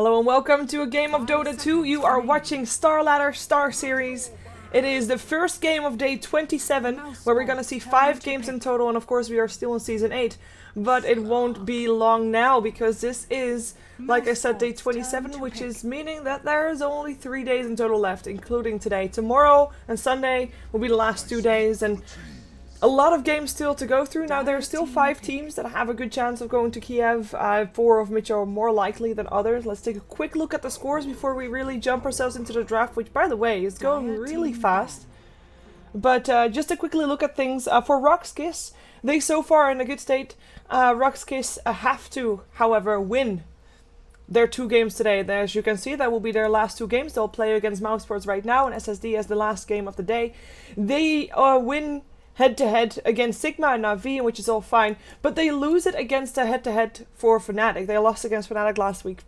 Hello and welcome to a game of Dota 2. You are watching StarLadder Star Series. It is the first game of day 27, where we're gonna see 5 games in total, and of course we are still in Season 8. But it won't be long now, because this is, like I said, day 27, which is meaning that there is only 3 days in total left, including today. Tomorrow and Sunday will be the last 2 days, and a lot of games still to go through. Now there are still 5 teams that have a good chance of going to Kiev, 4 of which are more likely than others. Let's take a quick look at the scores before we really jump ourselves into the draft, which by the way is going really fast. But just to quickly look at things, for RoX.KIS, they so far are in a good state. RoX.KIS have to, however, win their 2 games today. As you can see, that will be their last 2 games. They'll play against Mousesports right now, and SSD as the last game of the day. They win head-to-head against Sigma and now VIII, which is all fine, but they lose it against a head-to-head for Fnatic. They lost against Fnatic last week,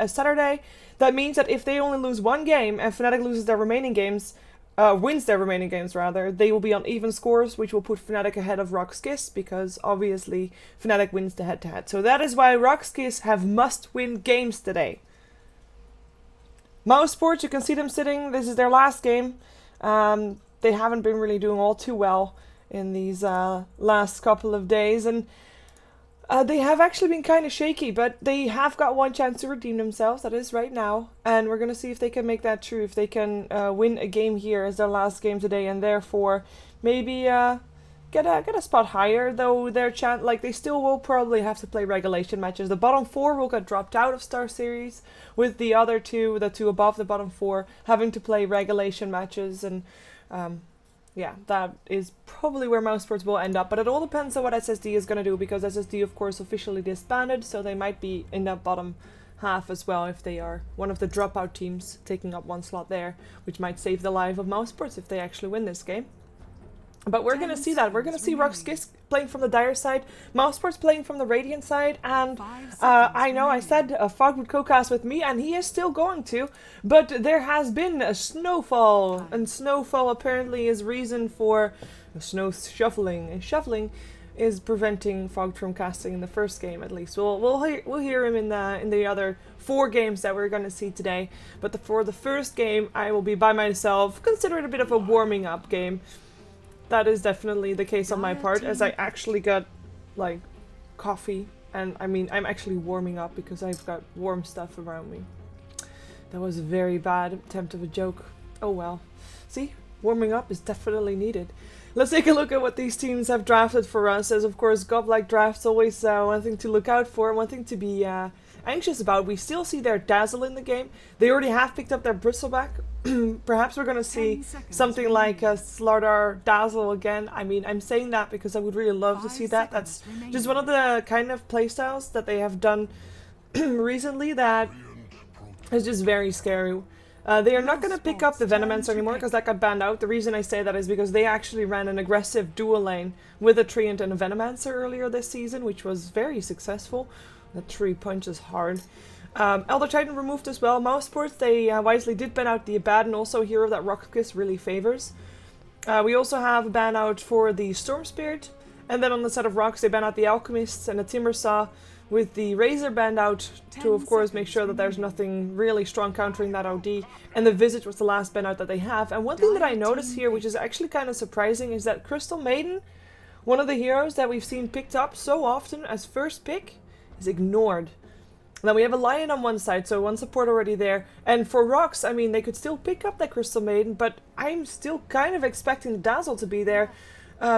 Saturday. That means that if they only lose 1 game and Fnatic loses their remaining games, wins their remaining games rather, they will be on even scores, which will put Fnatic ahead of RoX.KIS, because obviously Fnatic wins the head-to-head. So that is why RoX.KIS have must-win games today. Mousesports, you can see them sitting. This is their last game. They haven't been really doing all too well in these last couple of days, and they have actually been kind of shaky, but they have got 1 chance to redeem themselves. That is right now, and we're gonna see if they can make that true, if they can win a game here as their last game today, and therefore maybe get a spot higher. Though their chance, like, they still will probably have to play regulation matches. The bottom 4 will get dropped out of Star Series, with the other 2, the 2 above the bottom 4, having to play regulation matches, and yeah, that is probably where Mousesports will end up, but it all depends on what SSD is going to do, because SSD of course officially disbanded, so they might be in that bottom half as well if they are one of the dropout teams taking up 1 slot there, which might save the life of Mousesports if they actually win this game. But we're going to see that. We're going to see RoX.KIS playing from the Dire side, Mousesports playing from the Radiant side, and I know I said Fog would co-cast with me, and he is still going to, but there has been a snowfall, and snowfall apparently is reason for snow shuffling, and shuffling is preventing Fog from casting in the first game at least. We'll hear him in the other 4 games that we're going to see today, but for the first game I will be by myself. Consider it a bit of a warming up game. That is definitely the case on my part, as I actually got, like, coffee, and I mean, I'm actually warming up because I've got warm stuff around me. That was a very bad attempt of a joke. Oh well. See? Warming up is definitely needed. Let's take a look at what these teams have drafted for us, as of course godlike drafts always one thing to look out for, one thing to be anxious about. We still see their Dazzle in the game. They already have picked up their Bristleback. Perhaps we're going to see something like a StarLadder Dazzle again. I mean, I'm saying that because I would really love to see that. That's just one of the kind of playstyles that they have done recently that is just very scary. They are not going to pick up the Venomancer anymore because that got banned out. The reason I say that is because they actually ran an aggressive dual lane with a Treant and a Venomancer earlier this season, which was very successful. The tree punches hard. Elder Titan removed as well. Mousesports, they wisely did ban out the Abaddon, also a hero that RoX.KIS really favors. We also have a ban out for the Storm Spirit, and then on the side of RoX, they ban out the Alchemists and the Timbersaw, with the Razor banned out to, of course, make sure that there's nothing really strong countering that OD, and the Visage was the last ban out that they have. And one thing that I noticed here, which is actually kind of surprising, is that Crystal Maiden, one of the heroes that we've seen picked up so often as first pick, is ignored. Then we have a Lion on one side, so 1 support already there. And for RoX, I mean, they could still pick up that Crystal Maiden, but I'm still kind of expecting the Dazzle to be there.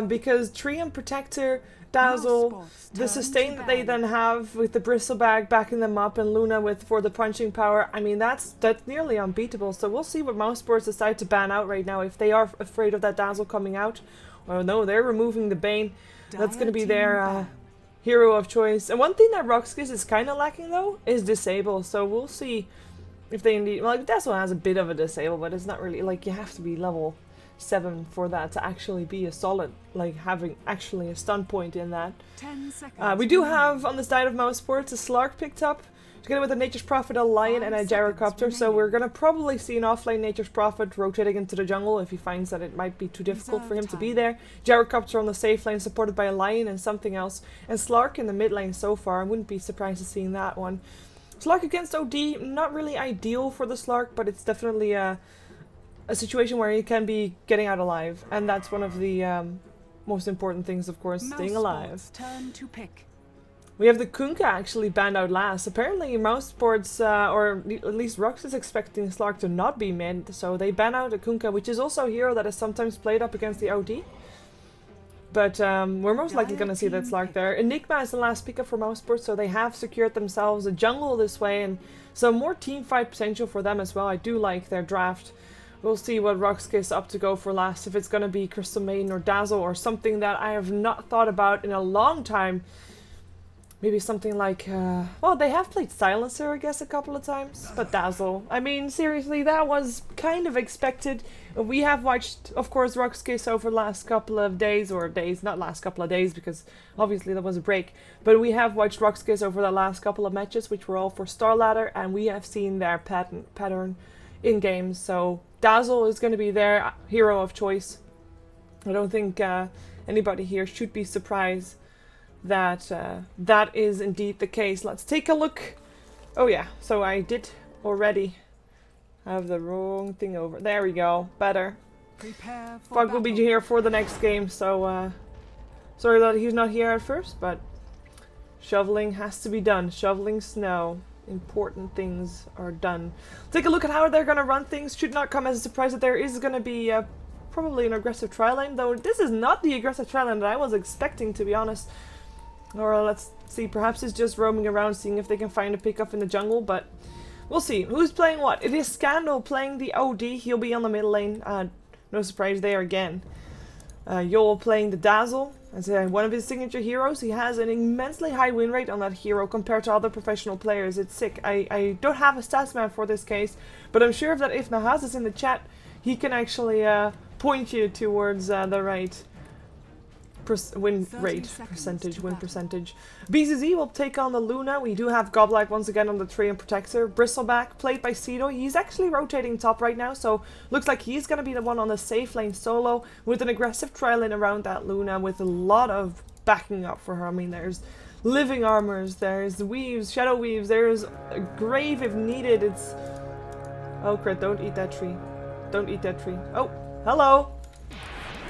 Because Treant, Protector, Dazzle, the sustain that they then have with the Bristleback backing them up, and Luna for the punching power, I mean, that's nearly unbeatable. So we'll see what Mousesports decide to ban out right now, if they are afraid of that Dazzle coming out. Oh no, they're removing the Bane. That's going to be their hero of choice. And one thing that RoX.KIS is kind of lacking though is disable, so we'll see if they indeed, well, like, Dazzle has a bit of a disable, but it's not really, like, you have to be level 7 for that to actually be a solid, like, having actually a stun point in that. 10 seconds. We do have on the side of Mousesports a Slark picked up, together with a Nature's Prophet, a Lion, and a Gyrocopter, so we're going to probably see an offlane Nature's Prophet rotating into the jungle if he finds that it might be too difficult for him to be there. Gyrocopter on the safe lane supported by a Lion and something else, and Slark in the mid lane so far. I wouldn't be surprised to seeing that one. Slark against OD, not really ideal for the Slark, but it's definitely a situation where he can be getting out alive. And that's one of the most important things, of course, staying alive. Turn to pick. We have the Kunkka actually banned out last. Apparently Mousesports, or at least RoX is expecting Slark to not be mid, so they ban out the Kunkka, which is also a hero that is sometimes played up against the OD. But we're most likely going to see that Slark there. Enigma is the last pickup for Mousesports, so they have secured themselves a jungle this way, and some more team fight potential for them as well. I do like their draft. We'll see what RoX.KIS up to go for last, if it's going to be Crystal Maiden or Dazzle, or something that I have not thought about in a long time. Maybe something like, well, they have played Silencer, I guess, a couple of times. But Dazzle. I mean, seriously, that was kind of expected. We have watched, of course, RoX.KIS over the last couple of days, not last couple of days, because obviously there was a break. But we have watched RoX.KIS over the last couple of matches, which were all for StarLadder, and we have seen their pattern in games. So Dazzle is going to be their hero of choice. I don't think anybody here should be surprised that that is indeed the case. Let's take a look. Oh yeah, so I did already have the wrong thing over. There we go, better. Fog will be here for the next game, so sorry that he's not here at first, but shoveling has to be done. Shoveling snow. Important things are done. Take a look at how they're going to run things. Should not come as a surprise that there is going to be probably an aggressive tri-lane, though this is not the aggressive tri-lane that I was expecting, to be honest. Or let's see, perhaps it's just roaming around seeing if they can find a pickup in the jungle, but we'll see. Who's playing what? It is Scandal playing the OD. He'll be on the middle lane. No surprise there again. Yol playing the Dazzle as one of his signature heroes. He has an immensely high win rate on that hero compared to other professional players. It's sick. I don't have a stats man for this case, but I'm sure that if Nahaz is in the chat, he can actually point you towards the right win percentage. BZZ will take on the Luna. We do have Goblik once again on the tree and Protector. Bristleback played by Cedo. He's actually rotating top right now, so looks like he's going to be the one on the safe lane solo with an aggressive tri lane around that Luna with a lot of backing up for her. I mean, there's living armors, there's weaves, shadow weaves, there's a grave if needed. It's... Oh, crit, don't eat that tree. Don't eat that tree. Oh, hello.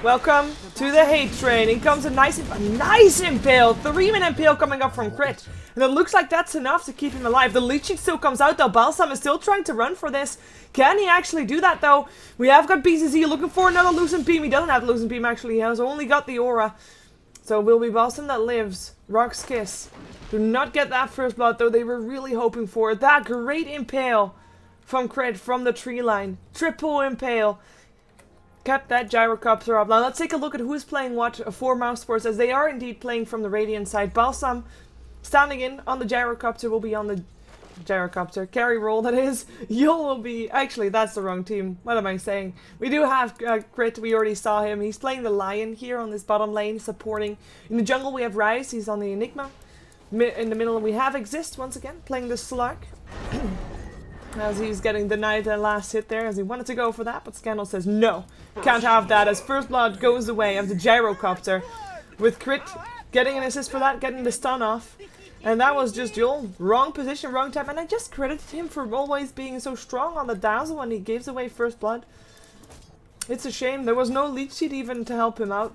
Welcome to the hate train. In comes a nice impale. 3-minute impale coming up from Crit. And it looks like that's enough to keep him alive. The leeching still comes out though. Balsam is still trying to run for this. Can he actually do that though? We have got BZZ looking for another Lucent Beam. He doesn't have the Lucent Beam actually. He has only got the Aura. So it will be Balsam that lives. RoX.KIS. Do not get that first blood though. They were really hoping for it. That great impale from Crit from the tree line. Triple impale. Kept that gyrocopter up. Now let's take a look at who's playing what for Mousesports, as they are indeed playing from the Radiant side. Balsam standing in on the gyrocopter will be on the gyrocopter carry roll, that is. Yol will be... Actually, that's the wrong team. What am I saying? We do have Crit. We already saw him. He's playing the Lion here on this bottom lane, supporting. In the jungle we have Rise. He's on the Enigma. In the middle we have Exist once again, playing the Slark. As he's getting denied the last hit there, as he wanted to go for that, but Scandal says no, can't have that, as first blood goes away of the gyrocopter, with Crit getting an assist for that, getting the stun off, and that was just Yol, wrong position, wrong time, and I just credited him for always being so strong on the Dazzle when he gives away first blood. It's a shame, there was no leech seed even to help him out.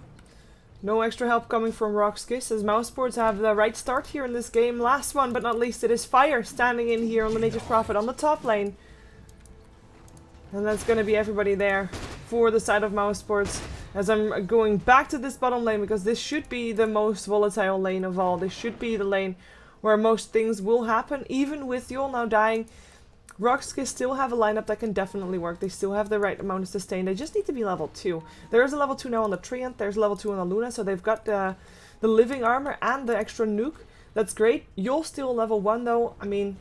No extra help coming from RoX.KIS, as Mousesports have the right start here in this game. Last one but not least, it is Fire standing in here on the Nature's Prophet on the top lane. And that's going to be everybody there for the side of Mousesports. As I'm going back to this bottom lane, because this should be the most volatile lane of all. This should be the lane where most things will happen, even with Yol now dying. RoX.KIS still have a lineup that can definitely work. They still have the right amount of sustain. They just need to be level 2. There is a level 2 now on the Treant. There's a level 2 on the Luna. So they've got the living armor and the extra nuke. That's great. Yol's still level 1 though. I mean,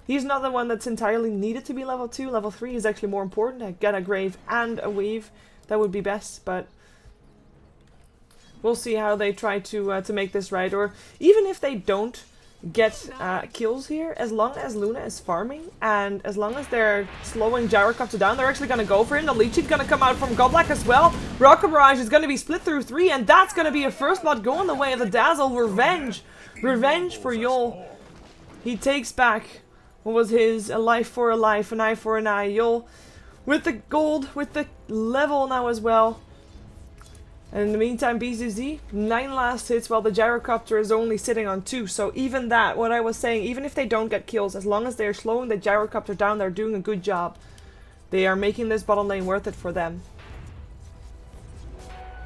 he's not the one that's entirely needed to be level 2. Level 3 is actually more important. I get a grave and a weave. That would be best. But we'll see how they try to make this right. Or even if they don't get kills here, as long as Luna is farming and as long as they're slowing Gyrocopter down, they're actually going to go for him. The leech is going to come out from Goblik as well. Rocket Barrage is going to be split through 3, and that's going to be a first blood going the way of the Dazzle. Revenge for Yol. He takes back What was his? A life for a life, an eye for an eye. You'll, with the gold, with the level now as well. And in the meantime, BZZ, 9 last hits while the gyrocopter is only sitting on 2. So even that, what I was saying, even if they don't get kills, as long as they're slowing the gyrocopter down, they're doing a good job. They are making this bottom lane worth it for them.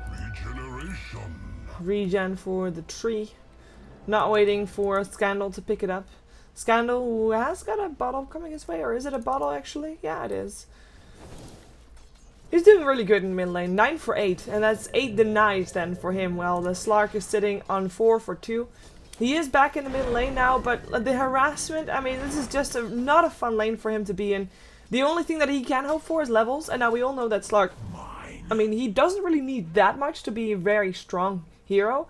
Regeneration. Regen for the tree. Not waiting for Scandal to pick it up. Scandal, who has got a bottle coming his way, or is it a bottle actually? Yeah, it is. He's doing really good in mid lane. 9 for 8, and that's 8 denies then for him. Well, the Slark is sitting on 4 for 2. He is back in the mid lane now, but the harassment, I mean, this is just not a fun lane for him to be in. The only thing that he can hope for is levels, and now we all know that Slark, I mean, he doesn't really need that much to be a very strong hero.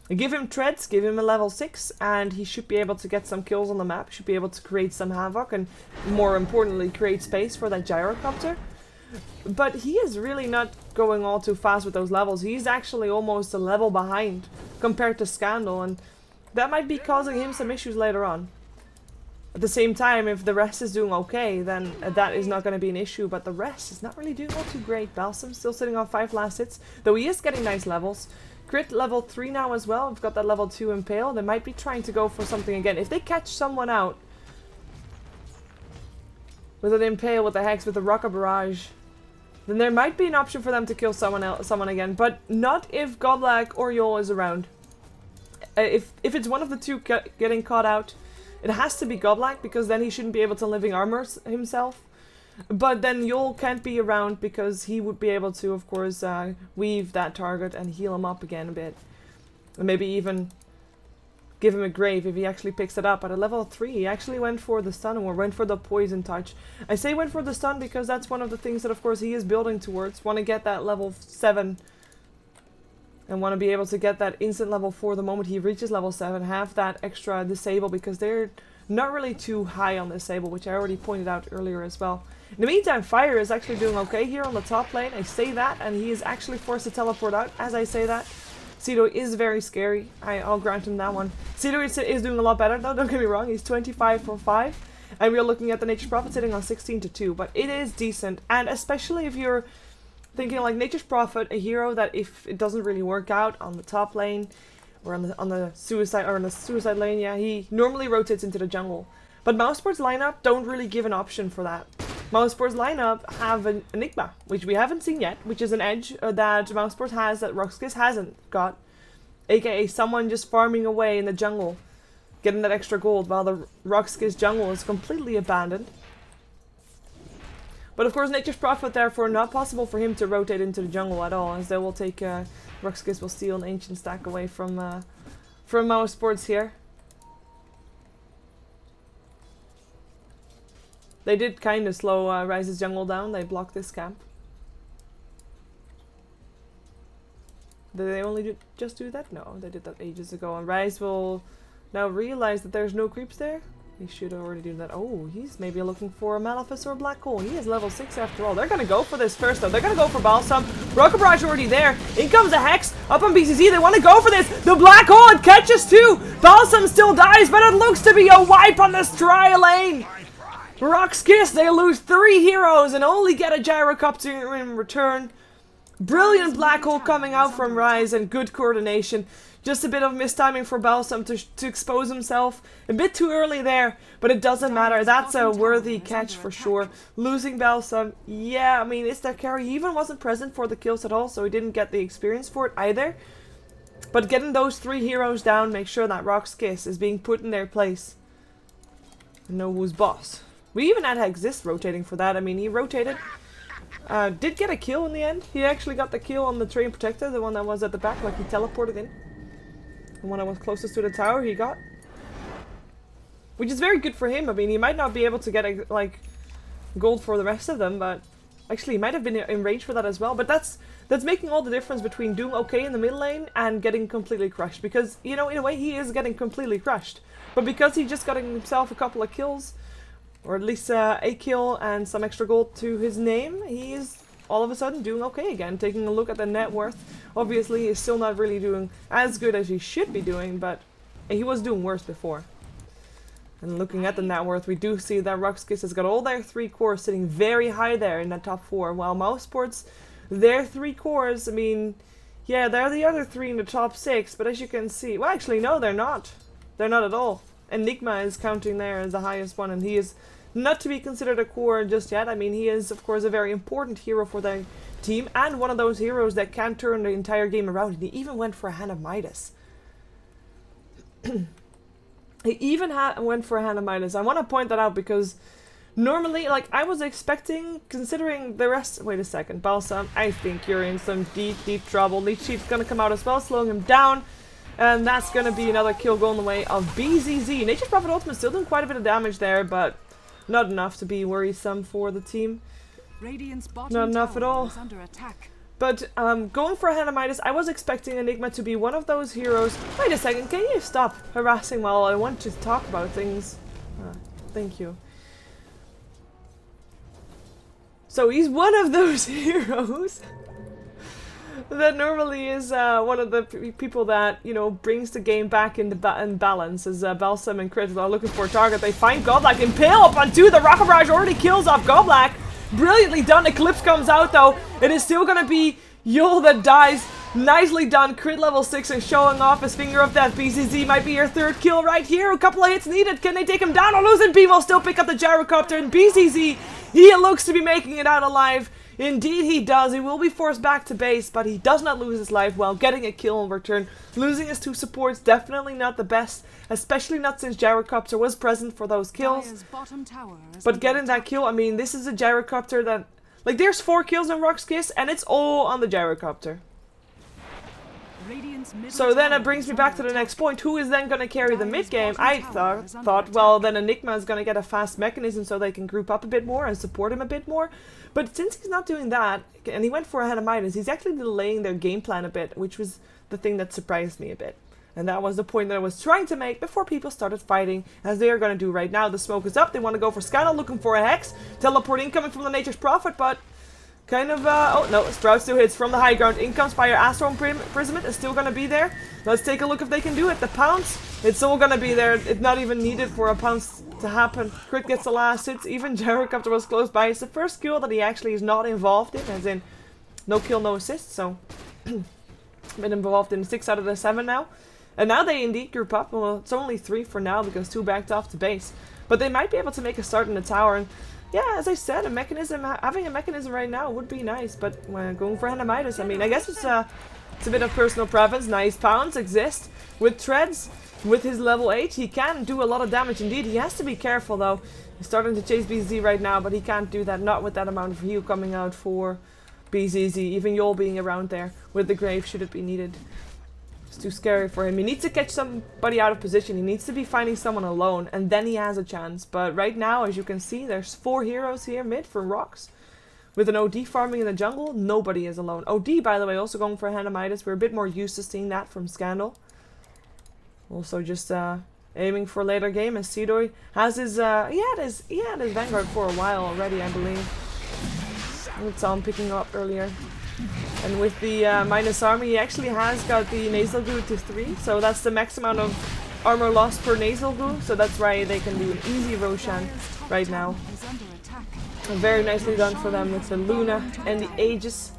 Give him treads, give him a level 6, and he should be able to get some kills on the map, should be able to create some havoc, and more importantly, create space for that gyrocopter. But he is really not going all too fast with those levels. He's actually almost a level behind compared to Scandal, and that might be causing him some issues later on. At the same time, if the rest is doing okay, then that is not going to be an issue, but the rest is not really doing all too great. Balsam still sitting on 5 last hits, though he is getting nice levels. Crit level 3 now as well. We've got that level 2 Impale. They might be trying to go for something again. If they catch someone out with an Impale, with the Hex, with the Rocket Barrage, then there might be an option for them to kill someone again, but not if Godlike or Yol is around. If it's one of the two getting caught out, it has to be Godlike, because then he shouldn't be able to living armor himself. But then Yol can't be around, because he would be able to, of course, weave that target and heal him up again a bit. And maybe even give him a grave if he actually picks it up. At a level 3, he actually went for the stun, or went for the poison touch. I say went for the stun because that's one of the things that, of course, he is building towards. Want to get that level 7. And want to be able to get that instant level 4 the moment he reaches level 7. Have that extra disable, because they're not really too high on disable, which I already pointed out earlier as well. In the meantime, Fire is actually doing okay here on the top lane. I say that, and he is actually forced to teleport out as I say that. Cedo is very scary. I'll grant him that one. Cedo is doing a lot better though, don't get me wrong. He's 25 for 5. And we are looking at the Nature's Prophet sitting on 16 to 2. But it is decent. And especially if you're thinking like Nature's Prophet, a hero that if it doesn't really work out on the top lane, or on the suicide lane, yeah, he normally rotates into the jungle. But Mousesports lineup don't really give an option for that. Mousesports lineup have an Enigma, which we haven't seen yet, which is an edge that Mousesports has that RoX.KIS hasn't got. AKA someone just farming away in the jungle, getting that extra gold, while the RoX.KIS jungle is completely abandoned. But of course, Nature's Prophet, therefore, not possible for him to rotate into the jungle at all, as they will take, RoX.KIS will steal an ancient stack away from Mousesports here. They did kind of slow Rise's jungle down. They blocked this camp. Did they only just do that? No, they did that ages ago. And Rise will now realize that there's no creeps there. He should have already done that. Oh, he's maybe looking for a Malefice or a Black Hole. He is level 6 after all. They're going to go for this first, though. They're going to go for Balsam. Rocket Barrage already there. In comes a Hex. Up on BCZ. They want to go for this. The Black Hole, it catches too. Balsam still dies, but it looks to be a wipe on this dry lane. RoX.KIS, they lose 3 heroes and only get a gyrocopter in return. Brilliant Black Hole coming out from Rise and good coordination. Just a bit of mistiming for Balsam to expose himself. A bit too early there, but it doesn't matter. That's a worthy catch for sure. Losing Balsam, yeah, I mean, it's their carry. He even wasn't present for the kills at all, so he didn't get the experience for it either. But getting those 3 heroes down, make sure that RoX.KIS is being put in their place. And know who's boss. We even had Exist rotating for that. I mean, he rotated. Did get a kill in the end. He actually got the kill on the Train Protector, the one that was at the back, like he teleported in. The one that was closest to the tower he got. Which is very good for him. I mean, he might not be able to get, like, gold for the rest of them, but actually he might have been in range for that as well. But that's making all the difference between doing okay in the mid lane and getting completely crushed. Because, you know, in a way he is getting completely crushed. But because he just got himself a couple of kills, or at least a kill and some extra gold to his name, he is all of a sudden doing okay again. Taking a look at the net worth, obviously he's still not really doing as good as he should be doing, but he was doing worse before. And looking at the net worth, we do see that RoX.KIS has got all their 3 cores sitting very high there in the top 4, while Mousesports, their 3 cores, I mean, yeah, they're the other 3 in the top 6, but as you can see, well actually no, they're not. They're not at all. Enigma is counting there as the highest one, and he is not to be considered a core just yet. I mean, he is of course a very important hero for the team, and one of those heroes that can turn the entire game around, and he even went for a Hand of Midas. He even went for a Hand of Midas. I want to point that out because normally, like, I was expecting, considering the rest... Wait a second, Balsam, I think you're in some deep, deep trouble. Leech Sheep's gonna come out as well, slowing him down. And that's gonna be another kill going the way of BZZ. Nature's Prophet Ultimate still doing quite a bit of damage there, but not enough to be worrisome for the team. Not enough at all. But going for a Hand of Midas, I was expecting Enigma to be one of those heroes. Wait a second, can you stop harassing while I want to talk about things? Thank you. So he's one of those heroes that normally is one of the people that, you know, brings the game back in balance. As Balsam and Crit are looking for a target, they find Godlike, impale up onto the Rocket Barrage, already kills off Godlike. Brilliantly done. Eclipse comes out though. It is still gonna be Yule that dies. Nicely done. Crit level 6 and showing off his finger of death. BCZ might be your 3rd kill right here. A couple of hits needed. Can they take him down or lose it? B will still pick up the gyrocopter, and BCZ, he looks to be making it out alive. Indeed he does. He will be forced back to base, but he does not lose his life while getting a kill in return. Losing his 2 supports, definitely not the best, especially not since gyrocopter was present for those kills. But getting that kill, I mean, this is a gyrocopter that... Like, there's 4 kills in RoX.KIS, and it's all on the gyrocopter. So then it brings me back to the next point. Who is then going to carry the mid game? I thought, well, then Enigma is going to get a fast mechanism so they can group up a bit more and support him a bit more. But since he's not doing that, and he went for a Hand of Midas, he's actually delaying their game plan a bit, which was the thing that surprised me a bit. And that was the point that I was trying to make before people started fighting, as they are going to do right now. The smoke is up, they want to go for Scandal, looking for a Hex. Teleport incoming from the Nature's Prophet, but... kind of, oh no, Sprout still hits from the high ground. In comes Fire, Astral Imprisonment is still gonna be there. Let's take a look if they can do it. The pounce, it's all gonna be there. It's not even needed for a pounce to happen. Crit gets the last hits. Even Gyrocopter was close by. It's the first kill that he actually is not involved in, as in no kill, no assist. So been involved in 6 out of the 7 now. And now they indeed group up. Well, it's only 3 for now because 2 backed off to base. But they might be able to make a start in the tower. And yeah, as I said, a mechanism, having a mechanism right now would be nice, but when going for Hand of Midas, I mean, I guess it's a bit of personal preference. Nice pounds exist with treads. With his level 8, he can do a lot of damage indeed. He has to be careful though. He's starting to chase BZZ right now, but he can't do that, not with that amount of heal coming out for BZZ. Even Yol being around there with the grave should it be needed. It's too scary for him. He needs to catch somebody out of position. He needs to be finding someone alone, and then he has a chance. But right now, as you can see, there's 4 heroes here mid for RoX. With an OD farming in the jungle, nobody is alone. OD, by the way, also going for Hand of Midas. We're a bit more used to seeing that from Scandal. Also just aiming for later game, as Seedoy has his, he had his Vanguard for a while already, I believe. I saw him picking up earlier. And with the minus armor, he actually has got the nasal goo to 3, so that's the max amount of armor lost per nasal goo, so that's why they can do an easy Roshan right now. And very nicely done for them with the Luna and the Aegis.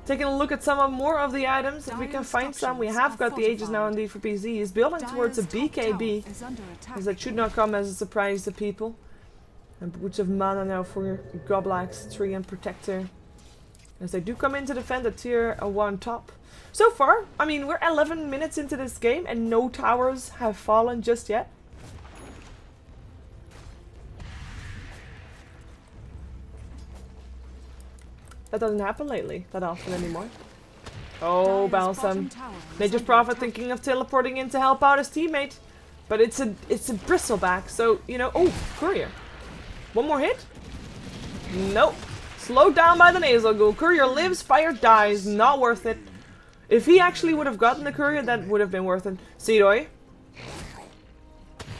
Taking a look at some more of the items, if we can find some. We have got the Aegis now indeed for BZ. He's building towards a BKB, because that should not come as a surprise to people. And Boots of Mana now for Goblax, Tree and Protector, as they do come in to defend the tier 1 top. So far, I mean, we're 11 minutes into this game and no towers have fallen just yet. That doesn't happen lately that often anymore. Oh, Balsam. Nature's Prophet thinking of teleporting in to help out his teammate. But it's a bristleback, so, you know... Oh, Courier. One more hit? Nope. Slowed down by the nasal ghoul. Courier lives, Fire dies. Not worth it. If he actually would have gotten the Courier, that would have been worth it. Seedoy.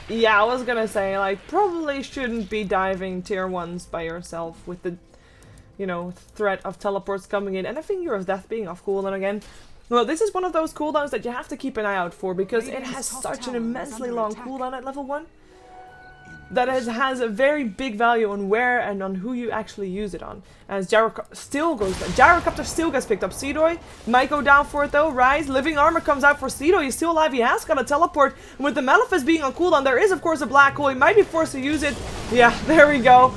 Yeah, I was gonna say, like, probably shouldn't be diving tier 1s by yourself with the, you know, threat of teleports coming in and a Finger of Death being off cooldown again. Well, this is one of those cooldowns that you have to keep an eye out for because it has such an immensely long cooldown at level 1. that has a very big value on where and on who you actually use it on. As Gyrocopter still goes down. Gyrocopter still gets picked up. Seedoy might go down for it though. Rise. Living Armor comes out for Seedoy. He's still alive. He has got a teleport. And with the Malefice being on cooldown, there is of course a black hole. He might be forced to use it. Yeah, there we go.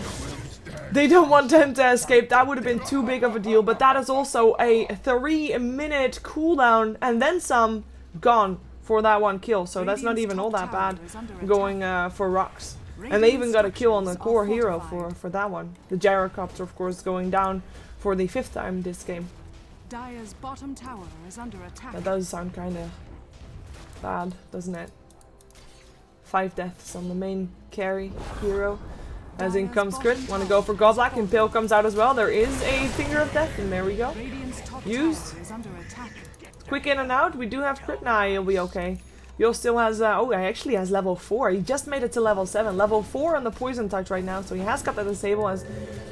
They don't want him to escape. That would have been too big of a deal. But that is also a 3-minute cooldown and then some gone for that one kill. So that's not even all that bad going for RoX. And they even got a kill on the core hero for that one. The Gyrocopter, of course, going down for the 5th time this game. Dire's bottom tower is under attack. That does sound kind of bad, doesn't it? 5 deaths on the main carry hero. As in comes Crit. Want to go for Godlike. Impale comes out as well. There is a Finger of Death, and there we go. Used. Quick in and out. We do have Crit. Nah, he'll be okay. Yo still has, oh, he actually has level 4. He just made it to level 7. Level 4 on the Poison Touch right now, so he has got that disable as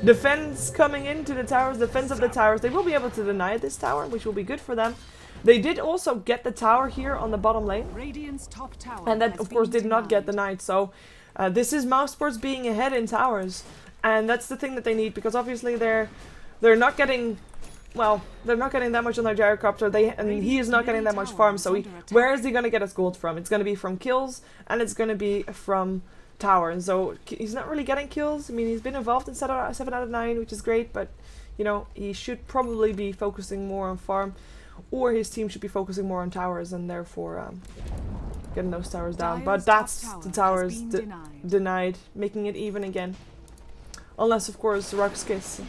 defense coming into the towers, defense of the towers. They will be able to deny this tower, which will be good for them. They did also get the tower here on the bottom lane, and that, of course, did not get denied. So, this is Mousesports being ahead in towers, and that's the thing that they need, because obviously they're not getting... Well, they're not getting that much on their Gyrocopter, and he is not getting that much farm, so where is he going to get his gold from? It's going to be from kills, and it's going to be from towers. So he's not really getting kills. I mean, he's been involved in 7 out of 9, which is great, but, you know, he should probably be focusing more on farm, or his team should be focusing more on towers, and therefore getting those towers down. But that's the towers denied, making it even again. Unless, of course, RoX.KIS...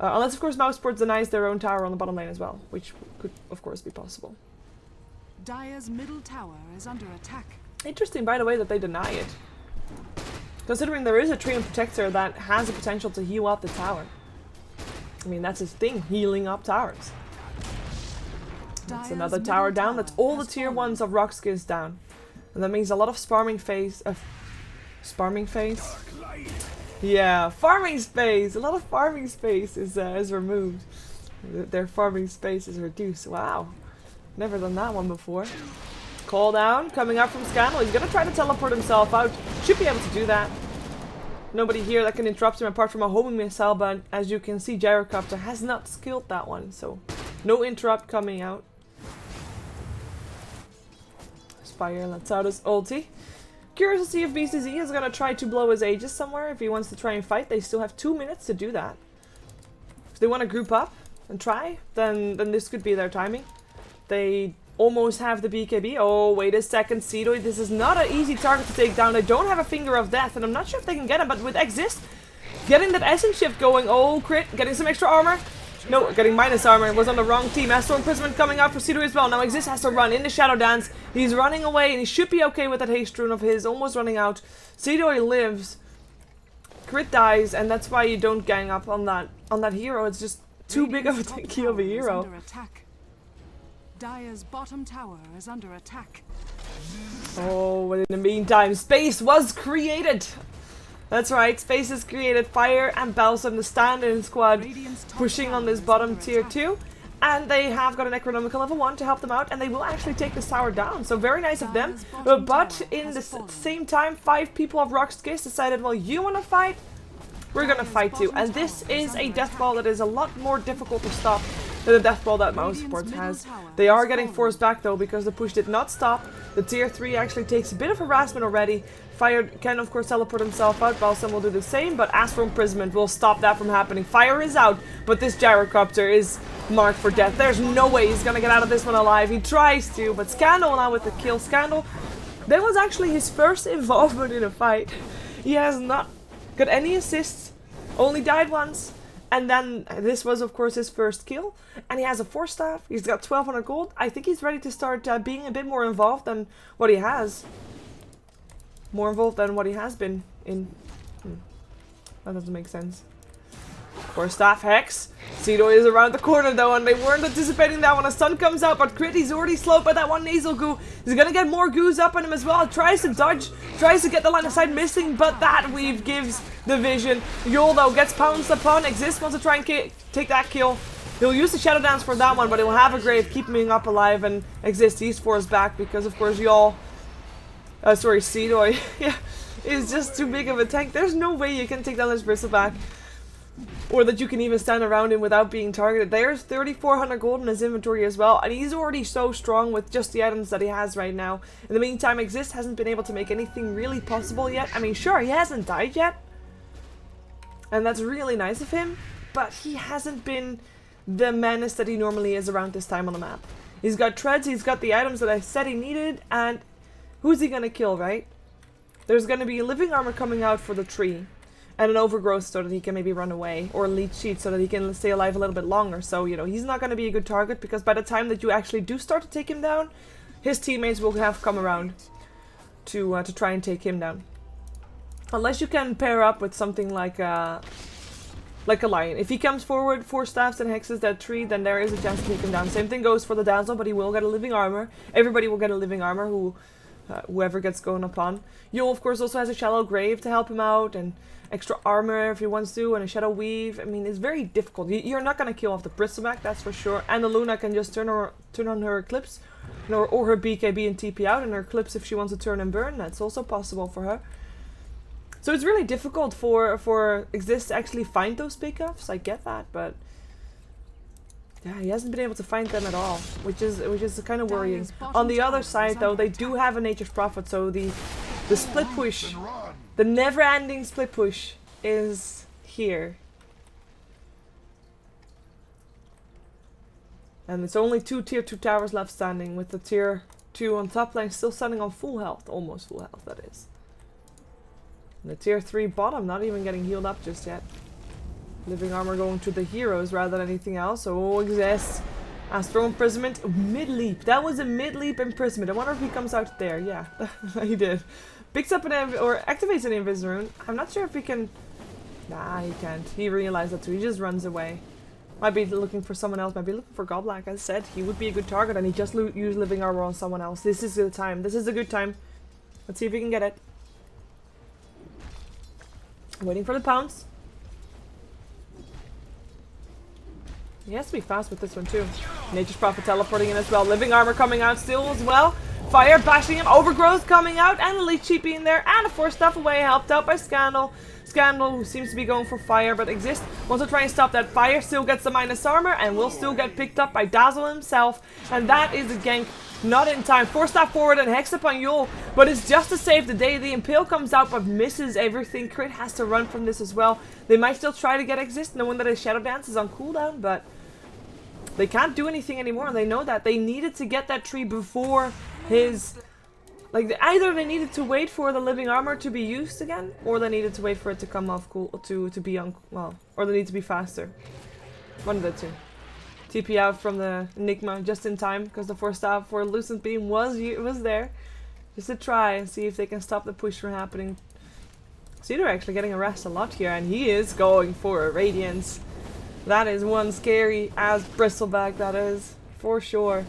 unless, of course, Mousesports denies their own tower on the bottom lane as well, which could, of course, be possible. Dire's middle tower is under attack. Interesting, by the way, that they deny it. Considering there is a Treant Protector that has the potential to heal up the tower. I mean, that's his thing, healing up towers. That's another tower down. That's all the tier 1s of RoX.KIS down. And that means a lot of sparming phase... sparming phase? Yeah, farming space! A lot of farming space is removed. Their farming space is reduced. Wow. Never done that one before. Call down, coming up from Scandal. He's gonna try to teleport himself out. Should be able to do that. Nobody here that can interrupt him apart from a homing missile, but as you can see, Gyrocopter has not skilled that one, so no interrupt coming out. Spire lets out his ulti. Curious to see if BCZ is going to try to blow his Aegis somewhere. If he wants to try and fight, they still have 2 minutes to do that. If they want to group up and try, then this could be their timing. They almost have the BKB. Oh, wait a second, Seedoy. This is not an easy target to take down. They don't have a Finger of Death, and I'm not sure if they can get him, but with Exist, getting that Essence Shift going. Oh, Crit, getting some extra armor. No, getting minus armor. It was on the wrong team. Astral Imprisonment coming out for Seedoy as well. Now Exist has to run in the Shadow Dance. He's running away, and he should be okay with that haste rune of his. Almost running out. Seedoy lives. Crit dies, and that's why you don't gang up on that hero. It's just too big of a tanky of a hero. Dire's bottom tower is under attack. Oh, but in the meantime, space was created. That's right, space is created. Fire and Balsam, the stand-in squad, pushing on this bottom tier 2. And they have got an Necronomical level 1 to help them out, and they will actually take this tower down. So very nice of them. But in the same time, 5 people of RoX.KIS decided, well, you want to fight? We're going to fight too. And this is a death ball that is a lot more difficult to stop than the death ball that Mousesports has. They are getting forced back though, because the push did not stop. The tier 3 actually takes a bit of harassment already. Fire can of course teleport himself out. Balsam will do the same, but Astral Imprisonment will stop that from happening. Fire is out, but this Gyrocopter is marked for death. There's no way he's gonna get out of this one alive. He tries to, but Scandal now with the kill. Scandal, that was actually his first involvement in a fight. He has not got any assists, only died once. And then this was, of course, his first kill. And he has a 4-staff. He's got 1200 gold. I think he's ready to start being a bit more involved than what he has. More involved than what he has been in. That doesn't make sense. 4-staff Hex. Seedoy is around the corner though, and they weren't anticipating that when a stun comes out. But Crit, he's already slowed by that one nasal goo. He's gonna get more goos up on him as well. Tries to dodge, tries to get the line of sight, missing, but that weave gives the vision. Yul though gets pounced upon. Exist wants to try and take that kill. He'll use the Shadow Dance for that one, but he'll have a grave, keeping him up alive, and Exist, he's forced back because of course Yul... sorry, Seedoy. Yeah, is just too big of a tank. There's no way you can take down this bristleback. Or that you can even stand around him without being targeted. There's 3,400 gold in his inventory as well. And he's already so strong with just the items that he has right now. In the meantime, Exist hasn't been able to make anything really possible yet. I mean, sure, he hasn't died yet. And that's really nice of him. But he hasn't been the menace that he normally is around this time on the map. He's got treads, he's got the items that I said he needed. And who's he gonna kill, right? There's gonna be living armor coming out for the tree. And an overgrowth so that he can maybe run away. Or a leech sheet so that he can stay alive a little bit longer. So, you know, he's not going to be a good target. Because by the time that you actually do start to take him down, his teammates will have come around to try and take him down. Unless you can pair up with something like a lion. If he comes forward, 4 staffs and hexes that tree, then there is a chance to take him down. Same thing goes for the Dazzle, but he will get a living armor. Everybody will get a living armor whoever gets going upon. Yule, of course, also has a shallow grave to help him out. And extra armor if he wants to, and a shadow weave. I mean, it's very difficult. You're not gonna kill off the bristleback, that's for sure. And the Luna can just turn on her eclipse, you know, or her BKB and TP out, and her eclipse if she wants to turn and burn. That's also possible for her. So it's really difficult for Exist to actually find those pickups. I get that, but yeah, he hasn't been able to find them at all, which is kind of worrying. On the other side, though, they do have a Nature's Prophet, so the split push. The never-ending split push is here. And it's only 2 tier 2 towers left standing, with the tier 2 on top lane still standing on full health. Almost full health, that is. And the tier 3 bottom not even getting healed up just yet. Living armor going to the heroes rather than anything else. So Exist. Astral Imprisonment. Mid-leap. That was a mid-leap imprisonment. I wonder if he comes out there. Yeah, he did. Picks up or activates an Invis rune. I'm not sure if he can... Nah, he can't. He realized that too. He just runs away. Might be looking for someone else. Might be looking for Godblack. As I said, he would be a good target, and he just used living armor on someone else. This is the time. This is a good time. Let's see if we can get it. Waiting for the pounce. He has to be fast with this one too. Nature's Prophet teleporting in as well. Living armor coming out still as well. Fire bashing him. Overgrowth coming out. And a leech sheep being there. And a 4-staff away. Helped out by Scandal. Scandal, who seems to be going for fire, but Exist wants to try and stop that fire. Still gets the minus armor. And will still get picked up by Dazzle himself. And that is a gank. Not in time. 4-staff forward and hex up on Yule. But it's just to save the day. The Impale comes out but misses everything. Crit has to run from this as well. They might still try to get Exist, knowing that his Shadow Dance is on cooldown, but they can't do anything anymore. They know that. They needed to get that tree before his... Like, either they needed to wait for the living armor to be used again, or they needed to wait for it to come off cool, to be on... Well, or they need to be faster. One of the two. TP out from the Enigma just in time, because the 4-staff for Lucent Beam was there. Just to try and see if they can stop the push from happening. Cedar actually getting harassed a lot here, and he is going for a Radiance. That is one scary as bristleback, that is, for sure.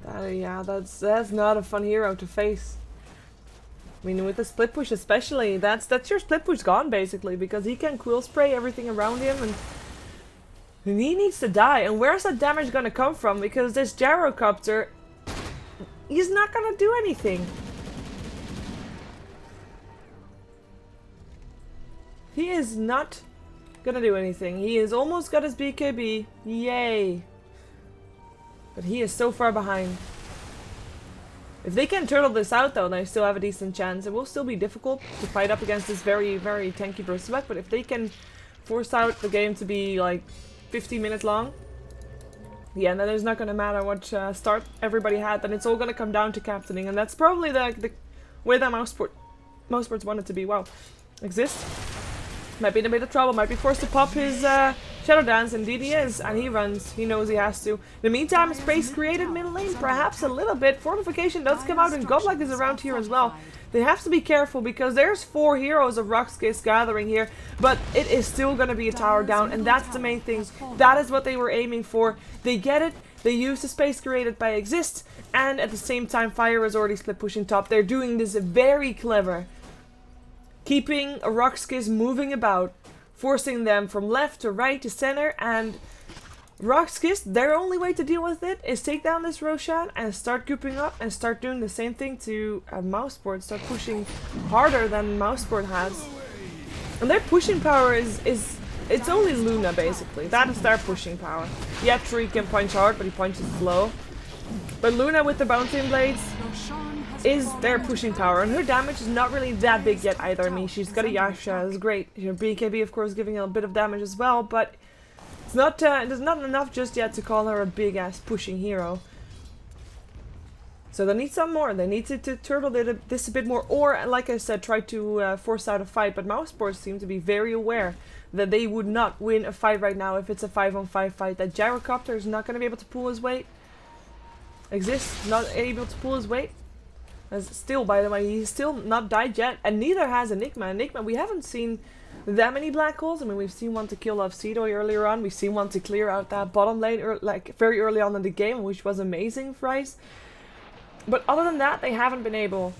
Yeah, that's not a fun hero to face. I mean, with the split push especially, that's your split push gone basically, because he can quill spray everything around him, and he needs to die. And where's that damage gonna come from? Because this gyrocopter, he's not gonna do anything. He is not gonna do anything. He has almost got his BKB. Yay. But he is so far behind. If they can turtle this out though, they still have a decent chance. It will still be difficult to fight up against this very, very tanky bristleback, but if they can force out the game to be like 50 minutes long, yeah, then it's not gonna matter what start everybody had, then it's all gonna come down to captaining, and that's probably the way that Mousesports want it to be. Wow. Exist. Might be in a bit of trouble, might be forced to pop his Shadow Dance, indeed he is, and he runs, he knows he has to. In the meantime, space created mid lane, perhaps a little bit. Fortification does come out, and Godlike is around here as well. They have to be careful, because there's 4 heroes of RoX.KIS gathering here, but it is still going to be a tower down, and that's the main thing. That is what they were aiming for. They get it, they use the space created by Exist, and at the same time, Fire is already split pushing top. They're doing this very clever. Keeping RoX.KIS moving about, forcing them from left to right to center, and RoX.KIS, their only way to deal with it is take down this Roshan and start grouping up and start doing the same thing to Mousesports, start pushing harder than Mousesport has. And their pushing power is it's only Luna basically. That is their pushing power. Yeah, Tree can punch hard, but he punches slow. But Luna with the bouncing blades is their pushing power, and her damage is not really that big yet either. I mean, she's got a Yasha, it's great. Her BKB of course giving a bit of damage as well, but it's not there's not enough just yet to call her a big ass pushing hero. So they need some more. They need to turtle this a bit more, or like I said, try to force out a fight. But Mousesports seem to be very aware that they would not win a fight right now if it's a 5-on-5 fight. That Gyrocopter is not going to be able to pull his weight. Exists not able to pull his weight. As still, by the way, he's still not died yet, and neither has Enigma. Enigma, we haven't seen that many black holes. I mean, we've seen one to kill off Cedo earlier on. We've seen one to clear out that bottom lane, like very early on in the game, which was amazing for Ice. But other than that, they haven't been able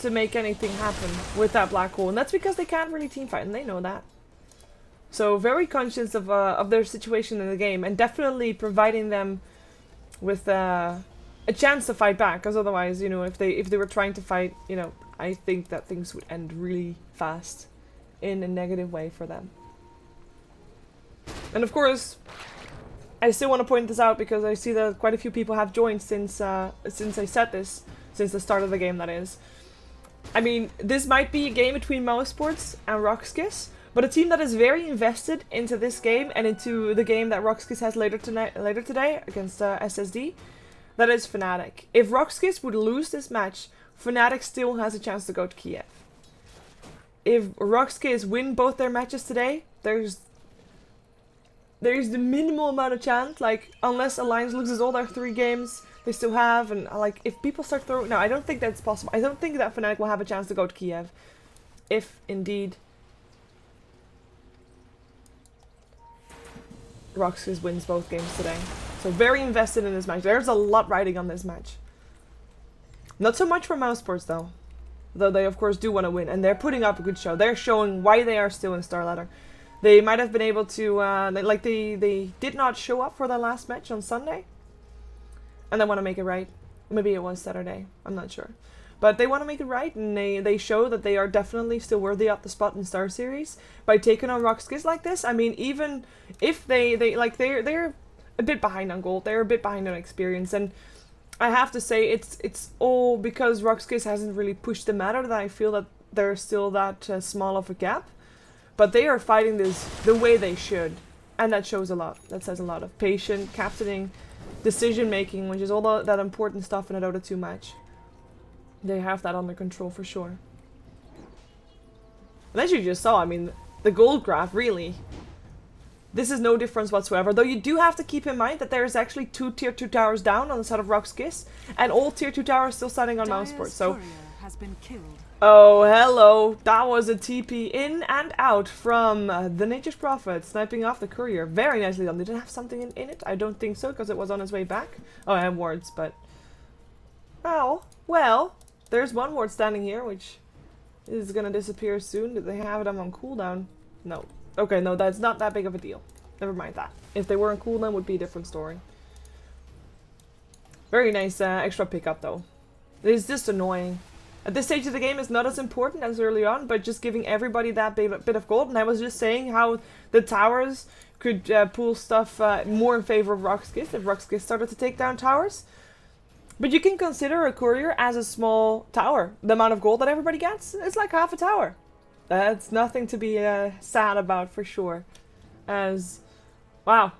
to make anything happen with that black hole, and that's because they can't really teamfight, and they know that. So very conscious of their situation in the game, and definitely providing them with a chance to fight back. Because otherwise, you know, if they were trying to fight, you know, I think that things would end really fast in a negative way for them. And of course, I still want to point this out because I see that quite a few people have joined since I said this, since the start of the game, that is. I mean, this might be a game between Mousesports and RoX.KIS, but a team that is very invested into this game and into the game that RoX.KIS has later today against SSD, that is Fnatic. If RoX.KIS would lose this match, Fnatic still has a chance to go to Kiev. If RoX.KIS win both their matches today, there's the minimal amount of chance, like, unless Alliance loses all their 3 games they still have, and like, if people start throwing... No, I don't think that's possible. I don't think that Fnatic will have a chance to go to Kiev. If, indeed, RoX.KIS wins both games today. So very invested in this match. There's a lot riding on this match. Not so much for Mousesports though. Though they of course do want to win, and they're putting up a good show. They're showing why they are still in StarLadder. They might have been able to, they did not show up for their last match on Sunday. And they want to make it right. Maybe it was Saturday, I'm not sure. But they want to make it right, and they show that they are definitely still worthy of the spot in Star Series by taking on RoX.KIS like this. I mean, even if they're a bit behind on gold, they're a bit behind on experience, and I have to say it's all because RoX.KIS hasn't really pushed the matter that I feel that they're still that small of a gap. But they are fighting this the way they should, and that shows a lot. That says a lot of patience, captaining, decision making, which is all that important stuff in a Dota 2 match. They have that under control for sure. And as you just saw, I mean, the gold graph, really. This is no difference whatsoever, though you do have to keep in mind that there is actually 2 tier 2 towers down on the side of RoX.KIS, and all tier 2 towers still standing on Mousesports, so... Has been killed. Oh, hello! That was a TP in and out from the Nature's Prophet, sniping off the courier. Very nicely done. Did it have something in it? I don't think so, because it was on its way back. Oh, I have wards, but... Well, there's one ward standing here, which is gonna disappear soon. Did they have them on cooldown? No. Okay, no, that's not that big of a deal. Never mind that. If they were on cooldown, it would be a different story. Very nice extra pickup, though. It's just annoying. At this stage of the game, it's not as important as early on, but just giving everybody that bit of gold. And I was just saying how the towers could pull stuff more in favor of RoX.KIS if RoX.KIS started to take down towers. But you can consider a courier as a small tower. The amount of gold that everybody gets, it's like half a tower. That's nothing to be sad about for sure. As, wow.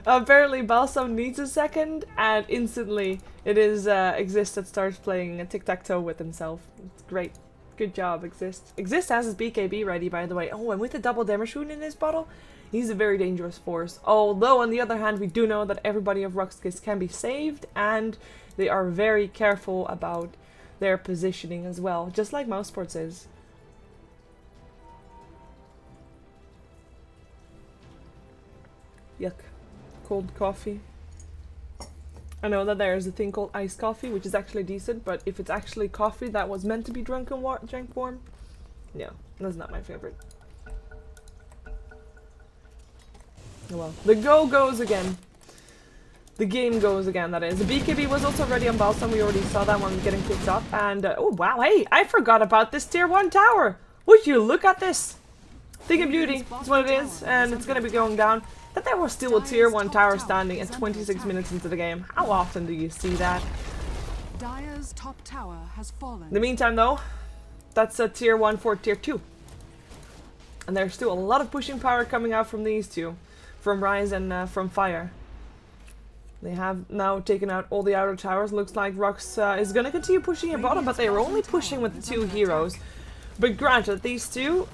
Apparently Balsam needs a second, and instantly it is Exist that starts playing a tic-tac-toe with himself. It's great. Good job, Exist. Exist has his BKB ready, by the way. Oh, and with the double damage rune in his bottle, he's a very dangerous force. Although, on the other hand, we do know that everybody of RoX.KIS can be saved, and they are very careful about their positioning as well, just like Mousesports is. Yuck. Cold coffee. I know that there is a thing called iced coffee, which is actually decent, but if it's actually coffee that was meant to be drank warm, yeah, that's not my favorite. Well, the go goes again. The game goes again, that is. The BKB was also ready on Balsam. We already saw that one getting picked up. And, oh wow, hey, I forgot about this tier 1 tower. Would you look at this? Thing of beauty, that's what it is. And it's gonna be going down. That there was still a tier 1 tower standing at 26 minutes into the game. How often do you see that? Dire's top tower has fallen. In the meantime, though, that's a tier 1 for tier 2. And there's still a lot of pushing power coming out from these two. From Rise and from Fire. They have now taken out all the outer towers. Looks like RoX is going to continue pushing at bottom, but they are only pushing with 2 heroes. But granted, these two,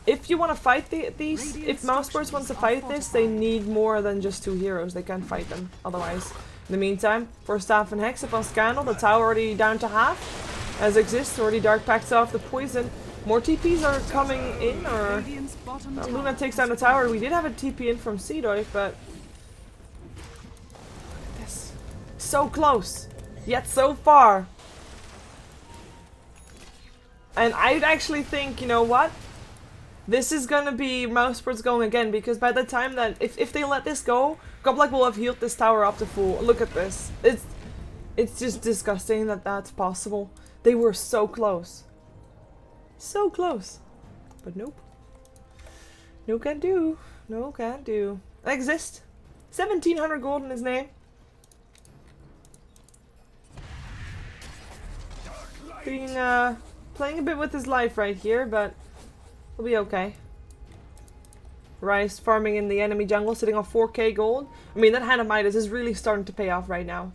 if you want to fight these, if Mousesports wants to fight this, they need more than just 2 heroes. They can't fight them otherwise. In the meantime, for Staff and Hex upon Scandal, the tower already down to half. As exists, already Dark Packs off the poison. More TPs are coming in, or... Luna takes down the tower. We did have a TP in from Seedoy, but... So close, yet so far. And I actually think, you know what? This is gonna be Mousesports going again, because by the time that, if they let this go, Goblak will have healed this tower up to full. Look at this. It's just disgusting that that's possible. They were so close. So close. But nope. No can do. No can do. Exist. 1700 gold in his name. Being, playing a bit with his life right here, but we'll be okay. Rice farming in the enemy jungle, sitting on 4k gold. I mean, that Hand of Midas is really starting to pay off right now.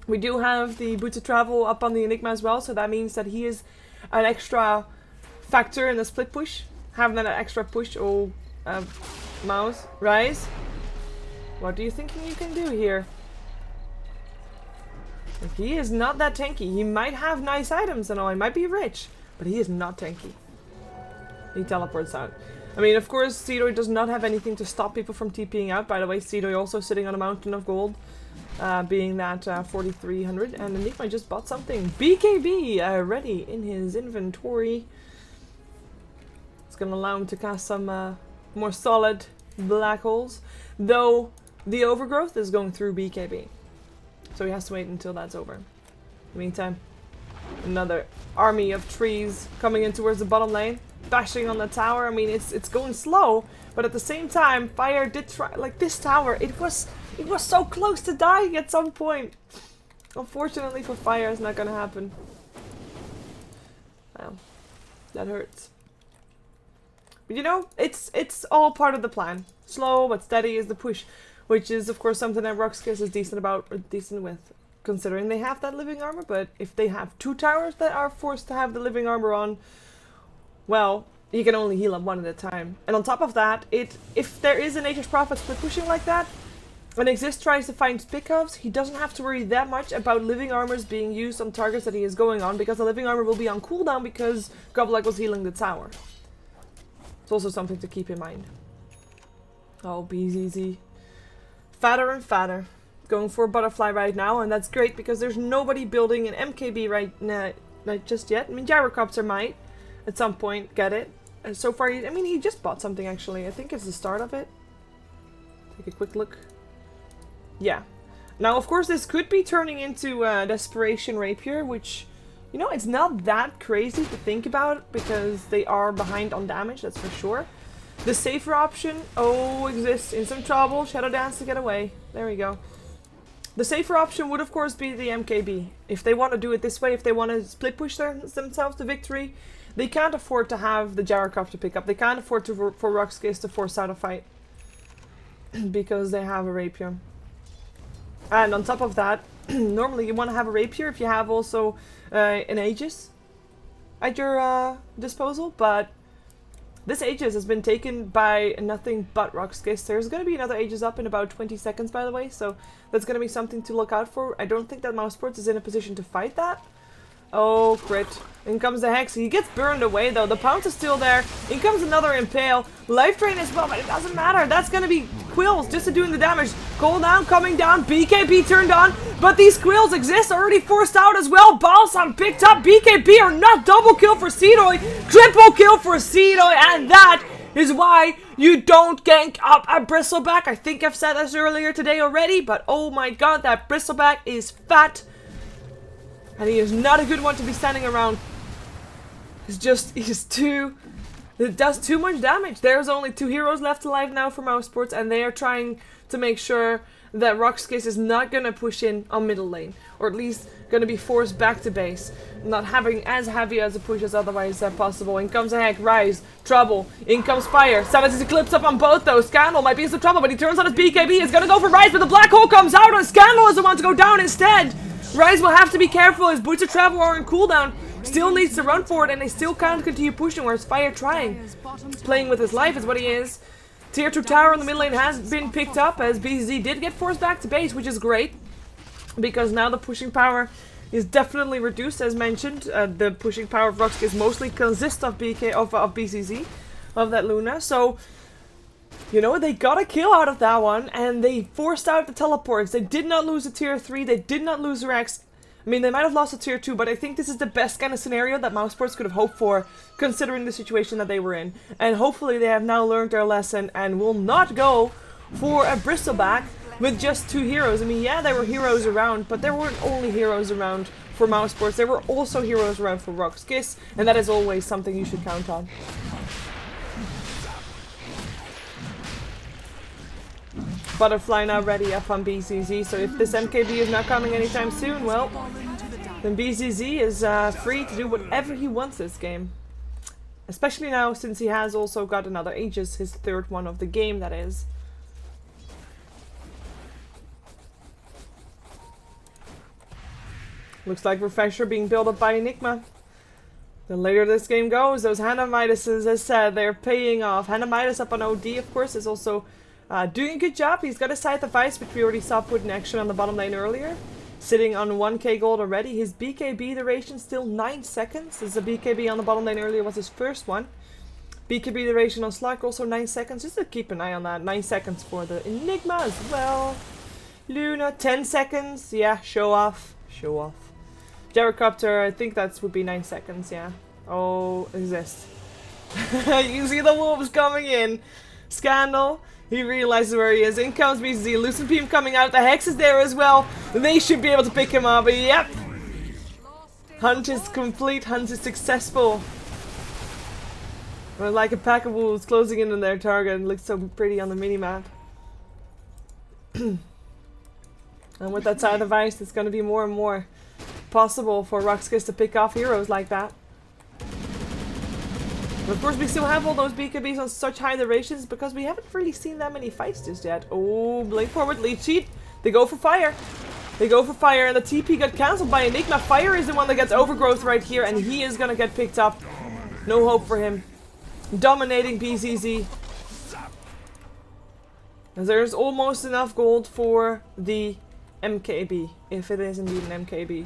We do have the Boots of Travel up on the Enigma as well, so that means that he is an extra factor in the split push. Having that extra push. Oh, Mouse. Rise. What do you think you can do here? He is not that tanky. He might have nice items and all. He might be rich, but he is not tanky. He teleports out. I mean, of course, Seedoy does not have anything to stop people from TPing out. By the way, Seedoy also sitting on a mountain of gold, being that 4,300. And Enigma just bought something. BKB ready in his inventory. It's going to allow him to cast some more solid black holes. Though the overgrowth is going through BKB. So he has to wait until that's over. In the meantime, another army of trees coming in towards the bottom lane. Bashing on the tower. I mean, it's going slow. But at the same time, Fire did try... Like, this tower, it was so close to dying at some point. Unfortunately for Fire, it's not going to happen. Well, that hurts. But you know, it's all part of the plan. Slow but steady is the push. Which is, of course, something that RoX.KIS is decent with, considering they have that living armor. But if they have 2 towers that are forced to have the living armor on, well, you can only heal up 1 at a time. And on top of that, if there is a Nature's Prophet split pushing like that, and Exist tries to find pickups, he doesn't have to worry that much about living armors being used on targets that he is going on, because the living armor will be on cooldown because Goblak was healing the tower. It's also something to keep in mind. Oh, BZZ. Fatter and fatter. Going for a butterfly right now, and that's great because there's nobody building an MKB right now, not just yet. I mean, Gyrocopter might at some point get it. And so far, I mean, he just bought something actually. I think it's the start of it. Take a quick look. Yeah. Now, of course, this could be turning into Desperation Rapier, which, you know, it's not that crazy to think about because they are behind on damage, that's for sure. The safer option, exists in some trouble. Shadow Dance to get away. There we go. The safer option would, of course, be the MKB. If they want to do it this way, if they want to split push themselves to victory, they can't afford to have the Gyrocopter to pick up. They can't afford for RoX.KIS to force out a fight. Because they have a Rapier. And on top of that, normally you want to have a Rapier if you have also an Aegis at your disposal, but this Aegis has been taken by nothing but RoX.KIS. There's going to be another Aegis up in about 20 seconds, by the way, so that's going to be something to look out for. I don't think that Mousesports is in a position to fight that. Oh, crit. In comes the Hex. He gets burned away, though. The Pounce is still there. In comes another Impale. Life Drain as well, but it doesn't matter. That's going to be Quills just to doing the damage. Cooldown coming down. BKB turned on, but these Quills exist. Already forced out as well. Balsam picked up. BKB or not. Double kill for Seedoy. Triple kill for Seedoy, and that is why you don't gank up a Bristleback. I think I've said this earlier today already, but oh my god, that Bristleback is fat. And he is not a good one to be standing around. It does too much damage. There's only 2 heroes left alive now for Mousesports, and they are trying to make sure that RoX.KIS is not going to push in on middle lane, or at least going to be forced back to base, not having as heavy as a push as otherwise possible. In comes a Heck, Rise, Trouble, in comes Fire, Samus is Eclipse up on both those. Scandal might be in some trouble, but he turns on his BKB, he's going to go for Rise, but the Black Hole comes out, and Scandal is the one to go down instead. Rise will have to be careful, his Boots of Travel are in cooldown, still needs to run for it, and they still can't continue pushing, whereas Fire trying. Playing with his life is what he is. Tier 2 tower in the mid lane has been picked up, as BZZ did get forced back to base, which is great. Because now the pushing power is definitely reduced, as mentioned. The pushing power of RoX.KIS mostly consists of BCZ, of that Luna. So, you know, they got a kill out of that one, and they forced out the teleports. They did not lose a tier 3, they did not lose Rex. I mean, they might have lost a tier 2, but I think this is the best kind of scenario that Mousesports could have hoped for, considering the situation that they were in. And hopefully they have now learned their lesson and will not go for a Bristleback with just 2 heroes. I mean, yeah, there were heroes around, but there weren't only heroes around for Mousesports. There were also heroes around for RoX.KIS, and that is always something you should count on. Butterfly now ready up on BZZ, so if this MKB is not coming anytime soon, well, then BZZ is free to do whatever he wants this game. Especially now, since he has also got another Aegis, his 3rd one of the game, that is. Looks like Refresher being built up by Enigma. The later this game goes, those Hannah Midases, as said, they're paying off. Hannah Midas up on OD, of course, is also doing a good job. He's got a Scythe of Ice, which we already saw put in action on the bottom lane earlier. Sitting on 1k gold already. His BKB duration still 9 seconds. As the BKB on the bottom lane earlier was his first one. BKB duration on Slug also 9 seconds. Just to keep an eye on that. 9 seconds for the Enigma as well. Luna, 10 seconds. Yeah, show off. Show off. Gyrocopter, I think that would be 9 seconds, yeah. Oh, exist. You see the wolves coming in. Scandal. He realizes where he is. In comes BZZ. Lucent Beam coming out. The Hex is there as well. They should be able to pick him up. Yep. Hunt is complete. Hunt is successful. Like a pack of wolves closing in on their target. It looks so pretty on the minimap. And with that side of ice, it's going to be more and more possible for RoX.KIS to pick off heroes like that. But of course, we still have all those BKBs on such high durations because we haven't really seen that many fights just yet. Oh, blink forward, lead cheat. They go for Fire. They go for Fire, and the TP got cancelled by Enigma. Fire is the one that gets overgrowth right here, and he is gonna get picked up. No hope for him. Dominating BZZ. As there's almost enough gold for the MKB, if it is indeed an MKB.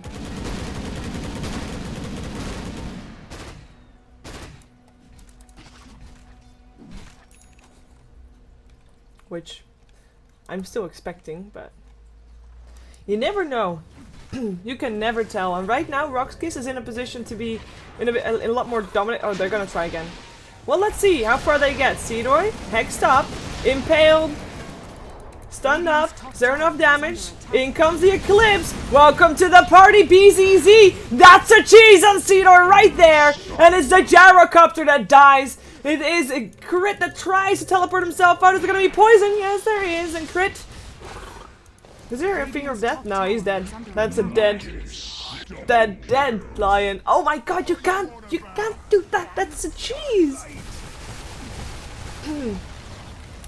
Which I'm still expecting, but you never know. You can never tell. And right now, RoX.KIS is in a position to be in a lot more dominant. Oh, they're gonna try again. Well, let's see how far they get. Seedoy, hexed up, impaled, stunned up. Is there enough damage? In comes the Eclipse. Welcome to the party, BZZ. That's a cheese on Seedoy right there. And it's the Gyrocopter that dies. It is a crit that tries to teleport himself out. Is it going to be poison? Yes, there is. And crit. Is there a finger of death? No, he's dead. That's a dead lion. Oh my god, you can't do that. That's a cheese.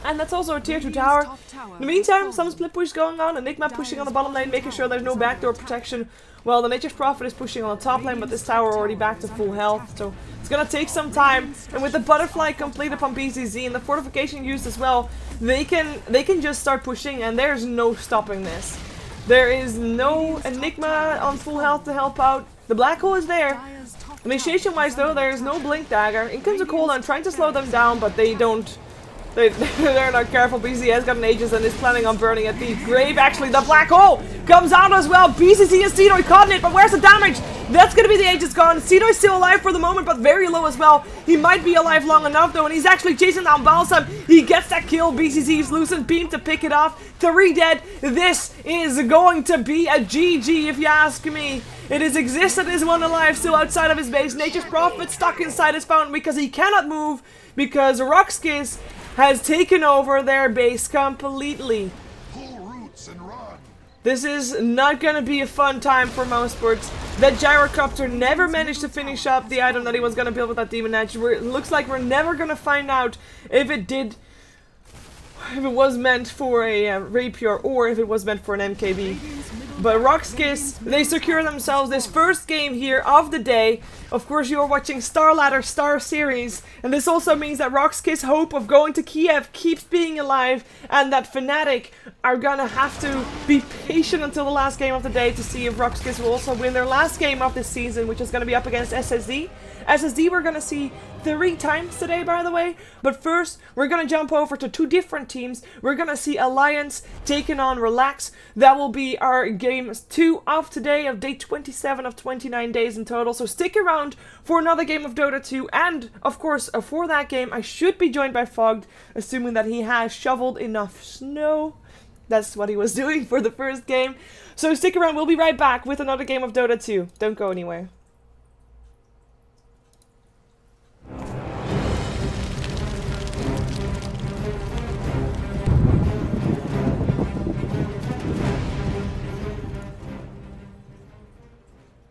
And that's also a tier 2 tower. In the meantime, some split push going on. Enigma pushing on the bottom lane, making sure there's no backdoor protection. Well, the Nature's Prophet is pushing on the top lane, but this tower already back to full health. So it's gonna take some time. And with the butterfly complete upon BZZ and the fortification used as well, they can just start pushing, and there's no stopping this. There is no Enigma on full health to help out. The black hole is there. Initiation wise though, there is no blink dagger. In comes a cooldown trying to slow them down, but they don't. They're not careful. BZZ has got an Aegis and is planning on burning at the grave. Actually, the black hole comes out as well. BZZ and Seedoy caught in it, but where's the damage? That's gonna be the Aegis gone. Cino is still alive for the moment, but very low as well. He might be alive long enough though, and he's actually chasing down Balsam. He gets that kill. BCC's Lucent Beam to pick it off. 3 dead. This is going to be a GG if you ask me. It is existed as one alive, still outside of his base. Nature's Prophet stuck inside his fountain because he cannot move, because RoX.KIS has taken over their base completely. Pull roots and run. This is not gonna be a fun time for Mousesports. That Gyrocopter never managed to finish up the item that he was gonna build with that Demon Edge. It looks like we're never gonna find out if it was meant for a Rapier or if it was meant for an MKB. But RoX.KIS, they secure themselves this first game here of the day. Of course, you're watching StarLadder Star Series, and this also means that RoX.KIS' hope of going to Kiev keeps being alive, and that Fnatic are gonna have to be patient until the last game of the day to see if RoX.KIS will also win their last game of this season, which is gonna be up against SSD. SSD we're gonna see 3 times today, by the way. But first, we're gonna jump over to 2 different teams. We're gonna see Alliance taking on Relax. That will be our game 2 of today, of day 27 of 29 days in total. So stick around for another game of Dota 2. And, of course, for that game, I should be joined by Fogged, assuming that he has shoveled enough snow. That's what he was doing for the first game. So stick around, we'll be right back with another game of Dota 2. Don't go anywhere.